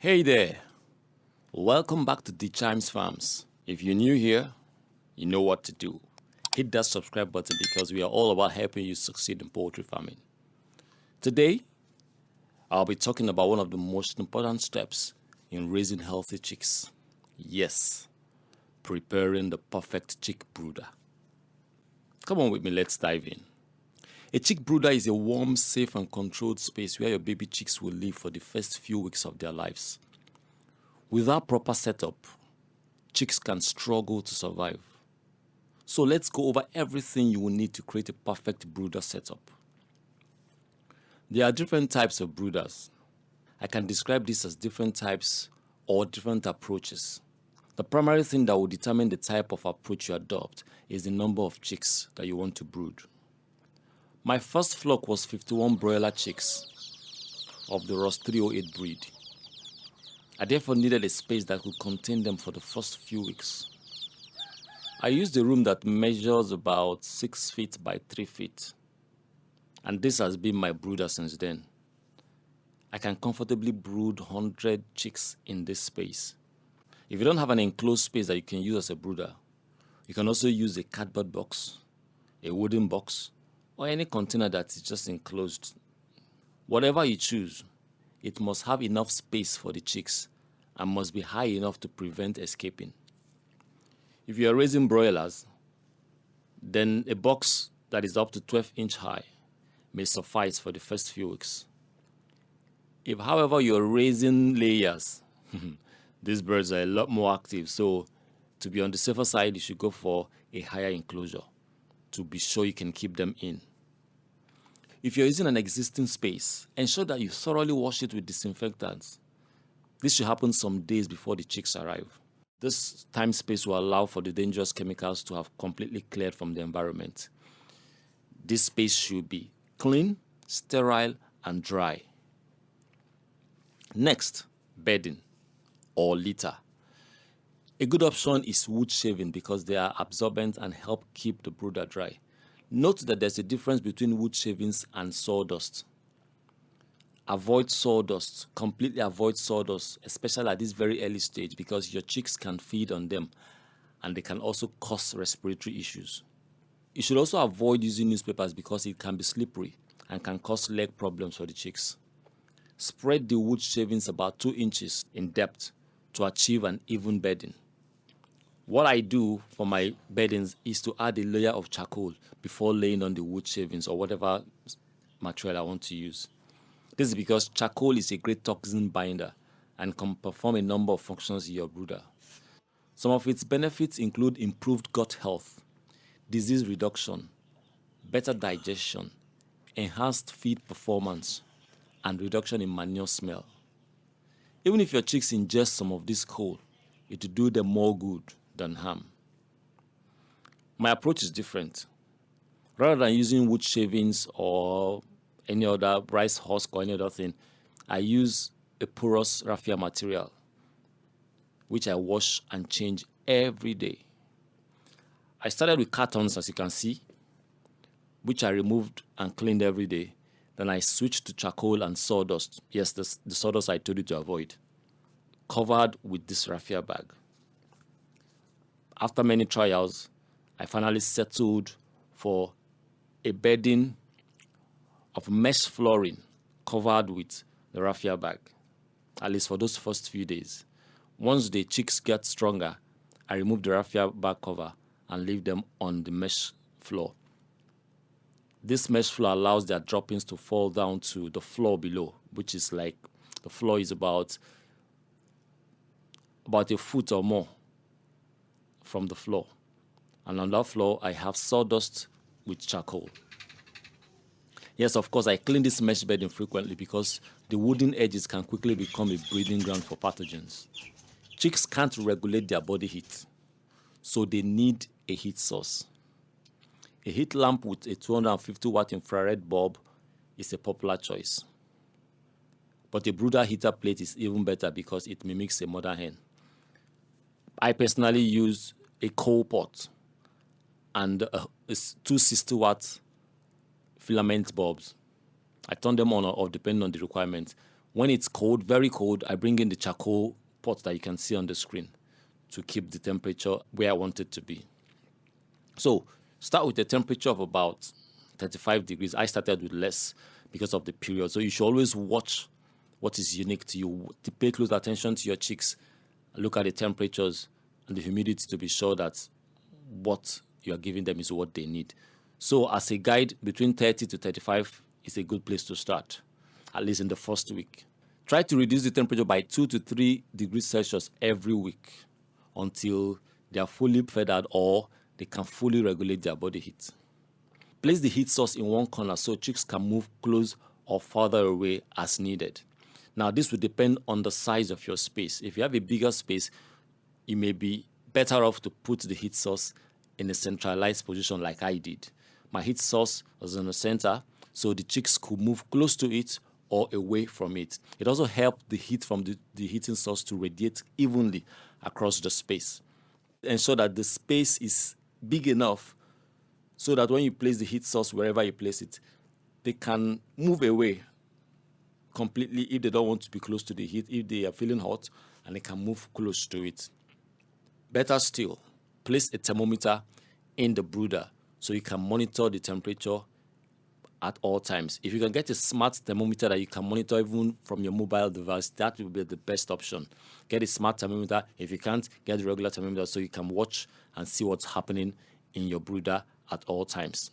Hey there, welcome back to The Chimes Farms. If you're new here, you know what to do. Hit that subscribe button because we are all about helping you succeed in poultry farming. Today, I'll be talking about one of the most important steps in raising healthy chicks. Yes, preparing the perfect chick brooder. Come on with me, let's dive in. A chick brooder is a warm, safe, and controlled space where your baby chicks will live for the first few weeks of their lives. Without proper setup, chicks can struggle to survive. So let's go over everything you will need to create a perfect brooder setup. There are different types of brooders. I can describe this as different types or different approaches. The primary thing that will determine the type of approach you adopt is the number of chicks that you want to brood. My first flock was 51 broiler chicks of the Ross 308 breed. I therefore needed a space that could contain them for the first few weeks. I used a room that measures about 6 feet by 3 feet, and this has been my brooder since then. I can comfortably brood 100 chicks in this space. If you don't have an enclosed space that you can use as a brooder, you can also use a cardboard box, a wooden box, or any container that is just enclosed. Whatever you choose, it must have enough space for the chicks and must be high enough to prevent escaping. If you are raising broilers, then a box that is up to 12-inch high may suffice for the first few weeks. If, however, you're raising layers, these birds are a lot more active, so to be on the safer side, you should go for a higher enclosure to be sure you can keep them in. If you're using an existing space, ensure that you thoroughly wash it with disinfectants. This should happen some days before the chicks arrive. This time space will allow for the dangerous chemicals to have completely cleared from the environment. This space should be clean, sterile, and dry. Next, bedding or litter. A good option is wood shaving because they are absorbent and help keep the brooder dry. Note that there's a difference between wood shavings and sawdust. Avoid sawdust, completely avoid sawdust, especially at this very early stage because your chicks can feed on them and they can also cause respiratory issues. You should also avoid using newspapers because it can be slippery and can cause leg problems for the chicks. Spread the wood shavings about 2 inches in depth to achieve an even bedding. What I do for my beddings is to add a layer of charcoal before laying on the wood shavings or whatever material I want to use. This is because charcoal is a great toxin binder and can perform a number of functions in your brooder. Some of its benefits include improved gut health, disease reduction, better digestion, enhanced feed performance, and reduction in manure smell. Even if your chicks ingest some of this coal, it will do them more good than harm. My approach is different. Rather than using wood shavings or any other rice husk or any other thing, I use a porous raffia material, which I wash and change every day. I started with cartons, as you can see, which I removed and cleaned every day. Then I switched to charcoal and sawdust. Yes, the sawdust I told you to avoid, covered with this raffia bag. After many trials, I finally settled for a bedding of mesh flooring covered with the raffia bag, at least for those first few days. Once the chicks get stronger, I remove the raffia bag cover and leave them on the mesh floor. This mesh floor allows their droppings to fall down to the floor below, which is like the floor is about a foot or more from the floor. And on that floor, I have sawdust with charcoal. Yes, of course, I clean this mesh bedding frequently because the wooden edges can quickly become a breeding ground for pathogens. Chicks can't regulate their body heat, so they need a heat source. A heat lamp with a 250-watt infrared bulb is a popular choice. But a brooder heater plate is even better because it mimics a mother hen. I personally use a coal pot and 2 60-watt filament bulbs. I turn them on or off depending on the requirement. When it's cold, very cold, I bring in the charcoal pot that you can see on the screen to keep the temperature where I want it to be. So start with a temperature of about 35 degrees. I started with less because of the period. So you should always watch what is unique to you. Pay close attention to your chicks. Look at the temperatures and the humidity to be sure that what you are giving them is what they need. So as a guide, between 30 to 35 is a good place to start, at least in the first week. Try to reduce the temperature by 2 to 3 degrees Celsius every week until they are fully feathered or they can fully regulate their body heat. Place the heat source in one corner so chicks can move close or farther away as needed. Now, this will depend on the size of your space. If you have a bigger space, you may be better off to put the heat source in a centralized position like I did. My heat source was in the center, so the chicks could move close to it or away from it. It also helped the heat from the heating source to radiate evenly across the space. Ensure that the space is big enough so that when you place the heat source wherever you place it, they can move away completely if they don't want to be close to the heat, if they are feeling hot, and they can move close to it. Better still, place a thermometer in the brooder so you can monitor the temperature at all times. If you can get a smart thermometer that you can monitor even from your mobile device, that will be the best option. Get a smart thermometer. If you can't, get a regular thermometer so you can watch and see what's happening in your brooder at all times.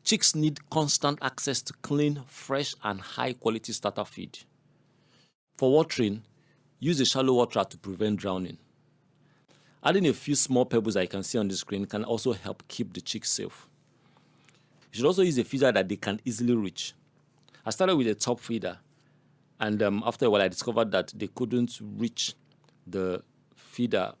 Chicks need constant access to clean, fresh, and high-quality starter feed. For watering, use a shallow waterer to prevent drowning. Adding a few small pebbles that you can see on the screen can also help keep the chicks safe. You should also use a feeder that they can easily reach. I started with a top feeder, and after a while I discovered that they couldn't reach the feeder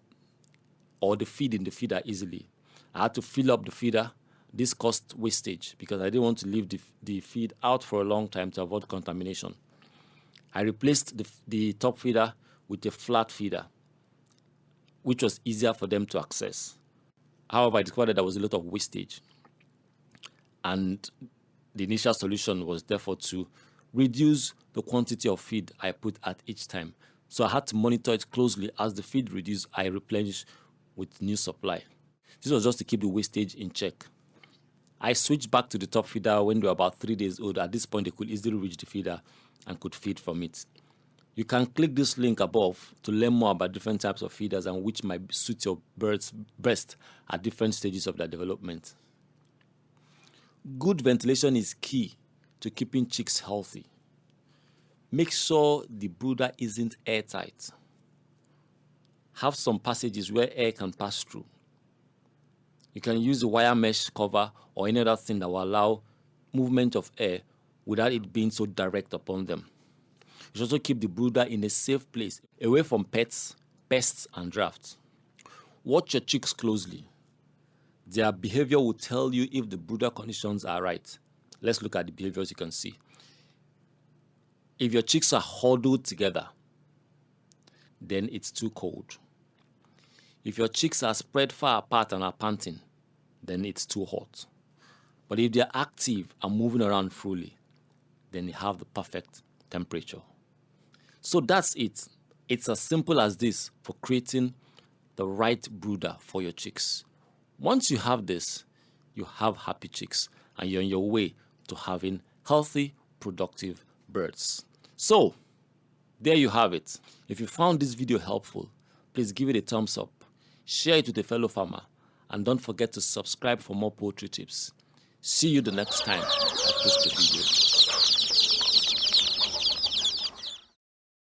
or the feed in the feeder easily. I had to fill up the feeder. This caused wastage because I didn't want to leave the feed out for a long time to avoid contamination. I replaced the top feeder with a flat feeder, which was easier for them to access. However, I discovered that there was a lot of wastage. And the initial solution was therefore to reduce the quantity of feed I put at each time. So I had to monitor it closely. As the feed reduced, I replenished with new supply. This was just to keep the wastage in check. I switched back to the top feeder when they were about 3 days old. At this point, they could easily reach the feeder and could feed from it. You can click this link above to learn more about different types of feeders and which might suit your birds best at different stages of their development. Good ventilation is key to keeping chicks healthy. Make sure the brooder isn't airtight. Have some passages where air can pass through. You can use a wire mesh cover or any other thing that will allow movement of air without it being so direct upon them. You should also keep the brooder in a safe place, away from pets, pests, and drafts. Watch your chicks closely. Their behavior will tell you if the brooder conditions are right. Let's look at the behaviors you can see. If your chicks are huddled together, then it's too cold. If your chicks are spread far apart and are panting, then it's too hot. But if they're active and moving around freely, then you have the perfect temperature. So that's it. It's as simple as this for creating the right brooder for your chicks. Once you have this, you have happy chicks and you're on your way to having healthy, productive birds. So, there you have it. If you found this video helpful, please give it a thumbs up, share it with a fellow farmer, and don't forget to subscribe for more poultry tips. See you the next time I post a video.